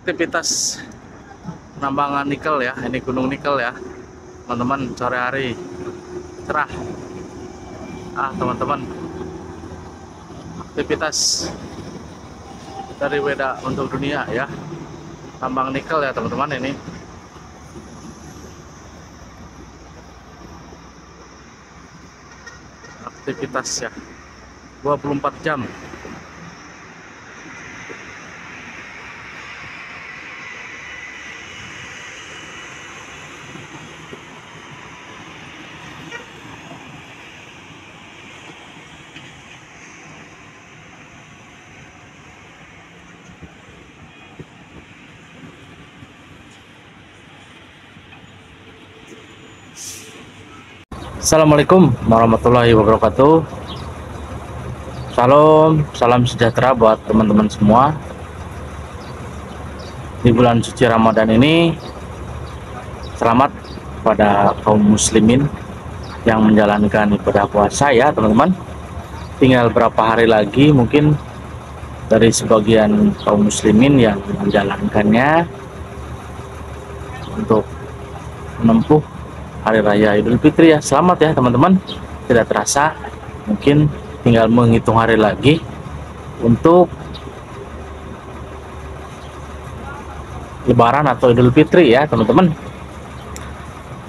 aktivitas penambangan nikel ya. Ini gunung nikel ya teman-teman, sore hari cerah. Teman-teman, aktivitas dari Weda untuk dunia ya, tambang nikel ya teman-teman. Ini aktivitas ya 24 jam. Assalamualaikum warahmatullahi wabarakatuh. Salam sejahtera buat teman-teman semua. Di bulan suci Ramadan ini, selamat pada kaum muslimin yang menjalankan ibadah puasa ya teman-teman. Tinggal berapa hari lagi mungkin dari sebagian kaum muslimin yang menjalankannya untuk menempuh Hari Raya Idul Fitri ya. Selamat ya teman-teman. Tidak terasa mungkin tinggal menghitung hari lagi untuk Lebaran atau Idul Fitri ya teman-teman.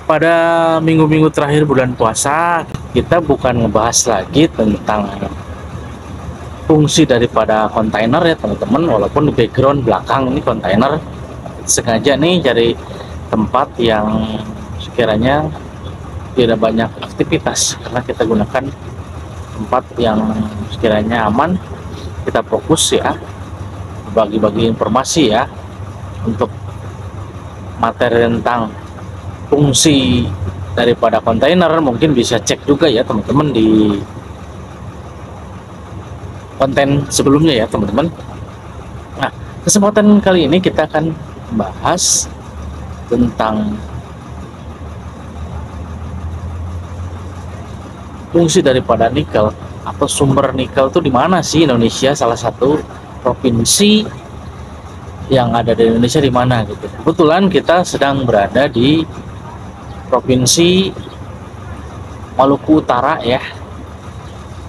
Pada minggu-minggu terakhir bulan puasa, kita bukan ngebahas lagi tentang fungsi daripada kontainer ya teman-teman. Walaupun di background belakang ini kontainer, sengaja nih cari tempat yang sekiranya tidak banyak aktivitas, karena kita gunakan tempat yang sekiranya aman. Kita fokus ya, bagi-bagi informasi ya untuk materi tentang fungsi daripada kontainer. Mungkin bisa cek juga ya teman-teman di konten sebelumnya ya teman-teman. Nah, kesempatan kali ini kita akan bahas tentang fungsi daripada nikel atau sumber nikel itu di mana sih Indonesia. Salah satu provinsi yang ada di Indonesia di mana gitu. Kebetulan kita sedang berada di provinsi Maluku Utara ya,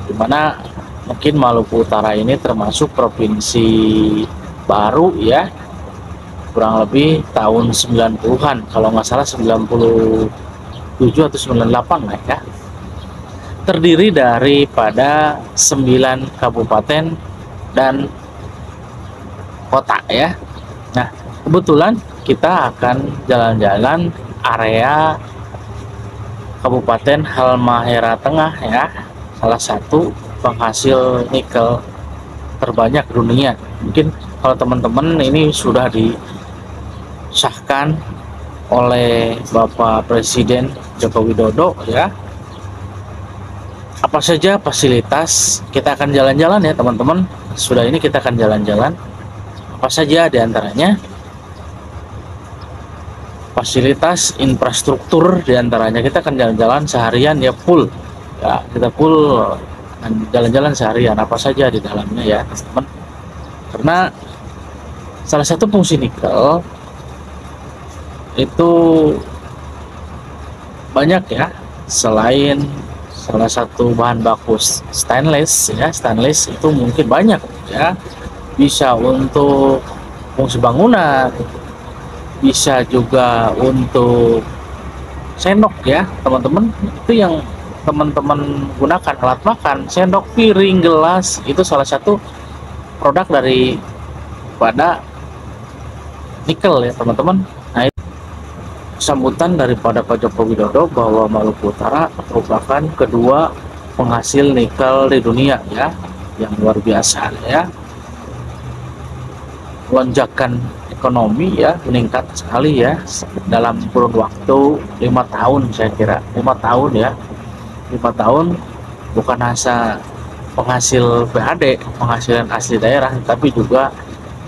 dimana mungkin Maluku Utara ini termasuk provinsi baru ya, kurang lebih tahun 90-an kalau nggak salah, 97 atau 98 lah ya. Terdiri daripada 9 kabupaten dan kota ya. Nah, kebetulan kita akan jalan-jalan area Kabupaten Halmahera Tengah ya, salah satu penghasil nikel terbanyak dunia. Mungkin kalau teman-teman ini sudah disahkan oleh Bapak Presiden Joko Widodo ya, apa saja fasilitas. Kita akan jalan-jalan ya teman-teman. Sudah ini kita akan jalan-jalan apa saja diantaranya fasilitas infrastruktur. Diantaranya kita akan jalan-jalan seharian ya, full ya, kita full jalan-jalan seharian apa saja di dalamnya ya teman-teman. Karena salah satu fungsi nikel itu banyak ya, selain salah satu bahan baku stainless ya, stainless itu mungkin banyak ya, bisa untuk fungsi bangunan, bisa juga untuk sendok ya teman-teman. Itu yang teman-teman gunakan, alat makan, sendok, piring, gelas, itu salah satu produk dari pada nikel ya teman-teman. Nah, sambutan daripada Pak Joko Widodo bahwa Maluku Utara merupakan kedua penghasil nikel di dunia ya, yang luar biasa ya. Lonjakan ekonomi ya meningkat sekali ya dalam kurun waktu 5 tahun, saya kira 5 tahun ya. 5 tahun bukan hanya penghasil PAD, penghasilan asli daerah, tapi juga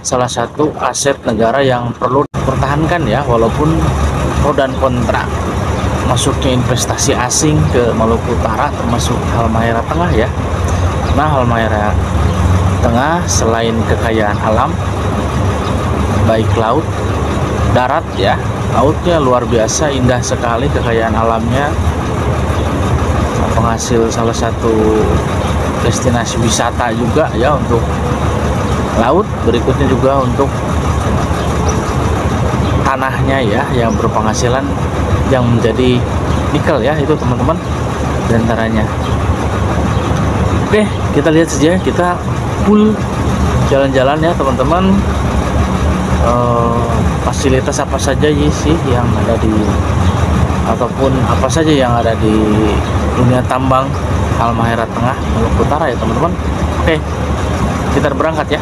salah satu aset negara yang perlu dipertahankan ya, walaupun pro dan kontra masuknya investasi asing ke Maluku Utara, termasuk Halmahera Tengah ya. Nah, Halmahera Tengah selain kekayaan alam, baik laut, darat ya. Lautnya luar biasa indah sekali, kekayaan alamnya, penghasil salah satu destinasi wisata juga ya untuk laut. Berikutnya juga untuk tanahnya ya, yang berpenghasilan yang menjadi nikel ya, itu teman-teman diantaranya. Oke, kita lihat saja, kita full jalan-jalan ya teman-teman. Fasilitas apa saja sih yang ada di, ataupun apa saja yang ada di dunia tambang Halmahera Tengah, Maluku Utara ya teman-teman. Oke, kita berangkat ya.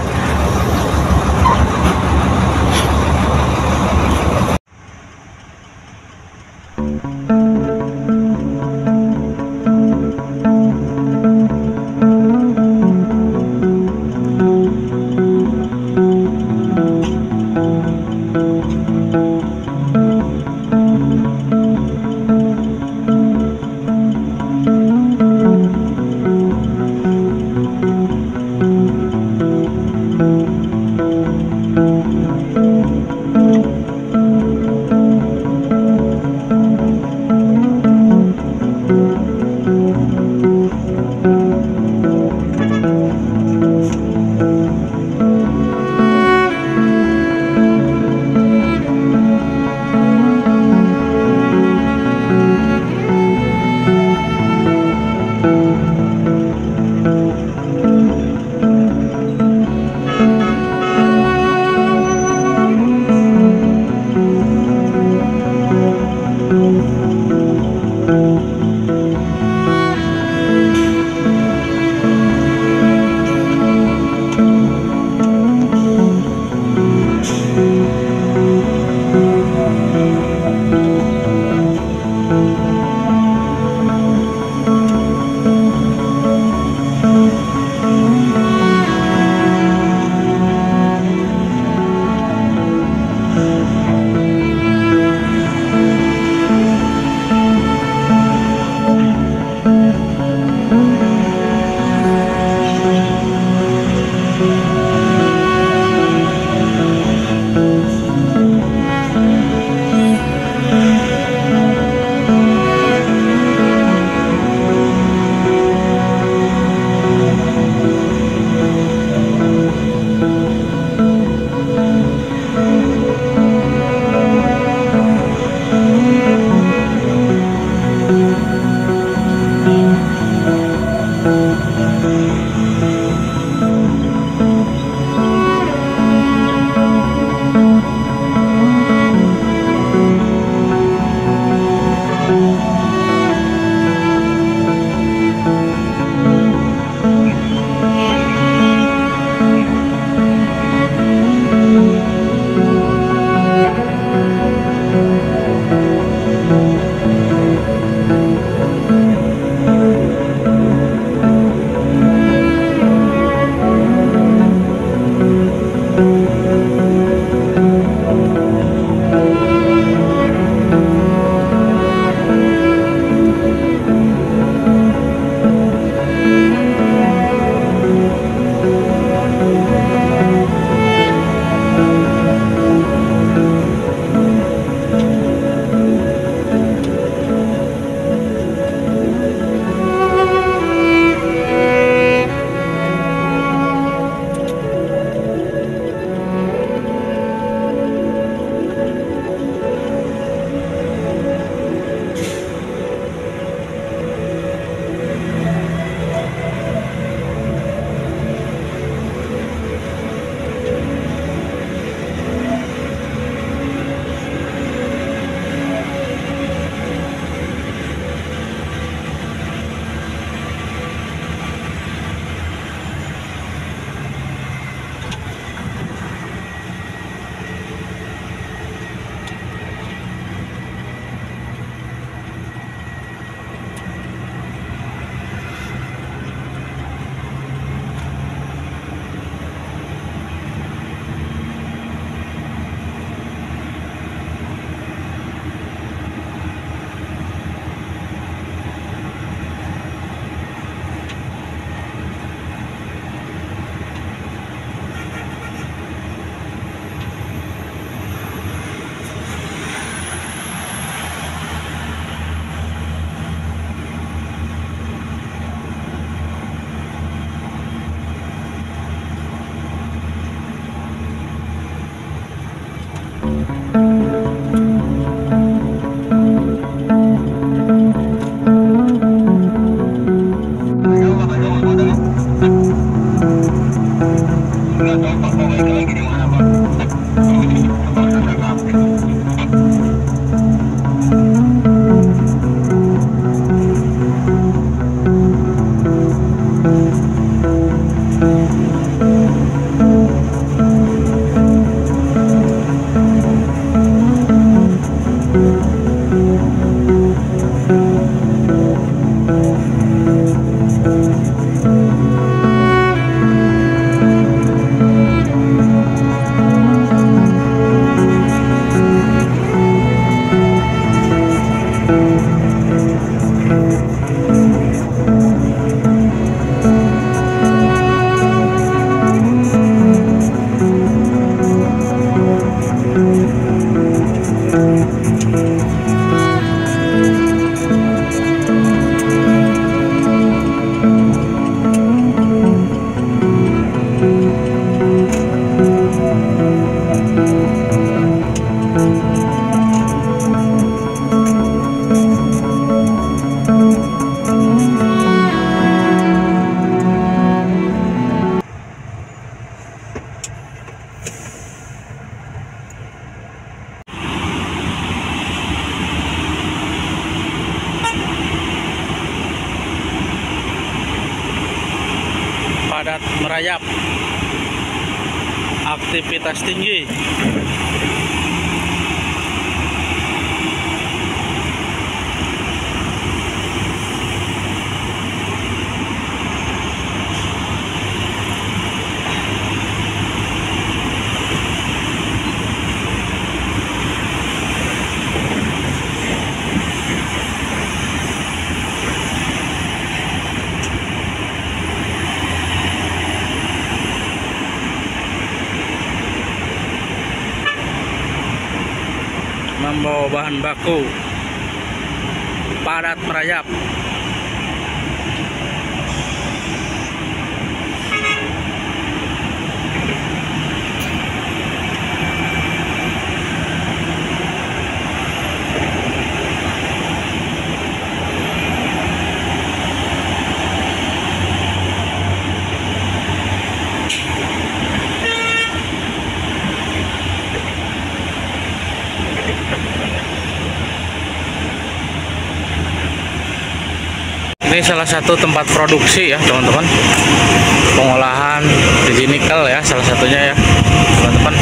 padat merayap, aktivitas tinggi. Membawa bahan baku, padat merayap. Ini salah satu tempat produksi ya teman-teman, pengolahan biji nikel ya, salah satunya ya teman-teman.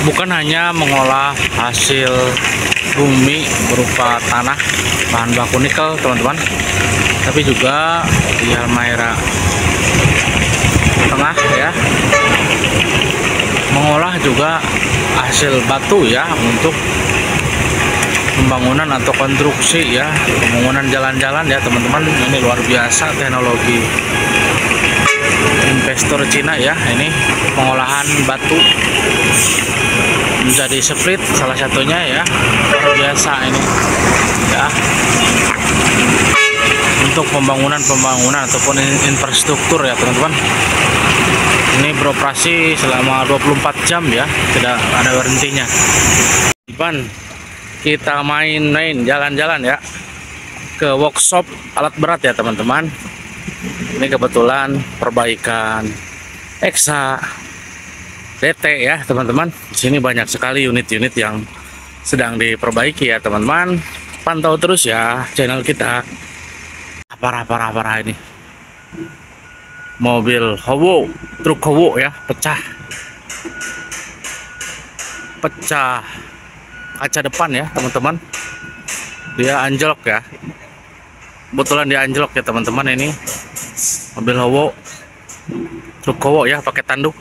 Bukan hanya mengolah hasil bumi berupa tanah bahan baku nikel teman-teman, tapi juga di Halmahera Tengah ya, mengolah juga hasil batu ya untuk pembangunan atau konstruksi ya, pembangunan jalan-jalan ya teman-teman. Ini luar biasa teknologi investor Cina ya, ini pengolahan batu menjadi split salah satunya ya, luar biasa ini ya, untuk pembangunan ataupun infrastruktur ya teman-teman. Ini beroperasi selama 24 jam ya, tidak ada berhentinya. Depan kita main-main jalan-jalan ya ke workshop alat berat ya teman-teman. Ini kebetulan perbaikan Exa DT ya teman-teman. Di sini banyak sekali unit-unit yang sedang diperbaiki ya teman-teman. Pantau terus ya channel kita. Parah ini. Mobil Howo, truk Howo ya, pecah kaca depan ya teman-teman. Dia anjlok ya. Kebetulan dia anjlok ya teman-teman, ini mobil Howo, truk Howo ya, pakai tanduk.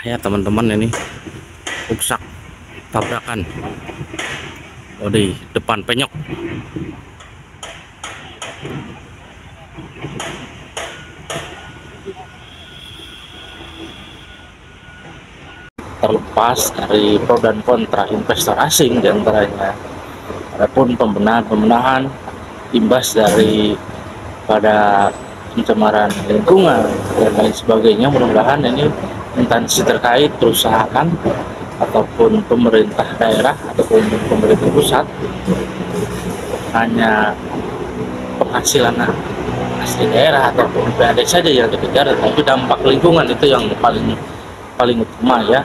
Ya teman-teman, ini rusak tabrakan. Di depan penyok. Terlepas dari pro dan kontra investor asing diantaranya, adapun pembenahan imbas dari pada pencemaran lingkungan dan lain sebagainya, mudah-mudahan ini instansi terkait perusahaan ataupun pemerintah daerah ataupun pemerintah pusat hanya penghasilan asli daerah ataupun PAD saja yang dikejar, tapi dampak lingkungan itu yang paling utama ya,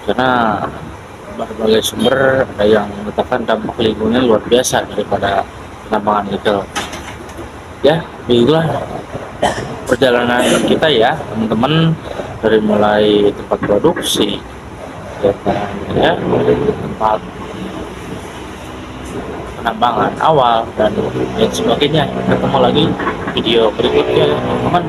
karena berbagai sumber ada yang mengatakan dampak lingkungan luar biasa daripada penambangan nikel ya. Begitulah perjalanan kita ya teman-teman, dari mulai tempat produksi, ya, tempat penambangan awal dan lain sebagainya. Ketemu lagi video berikutnya teman-teman.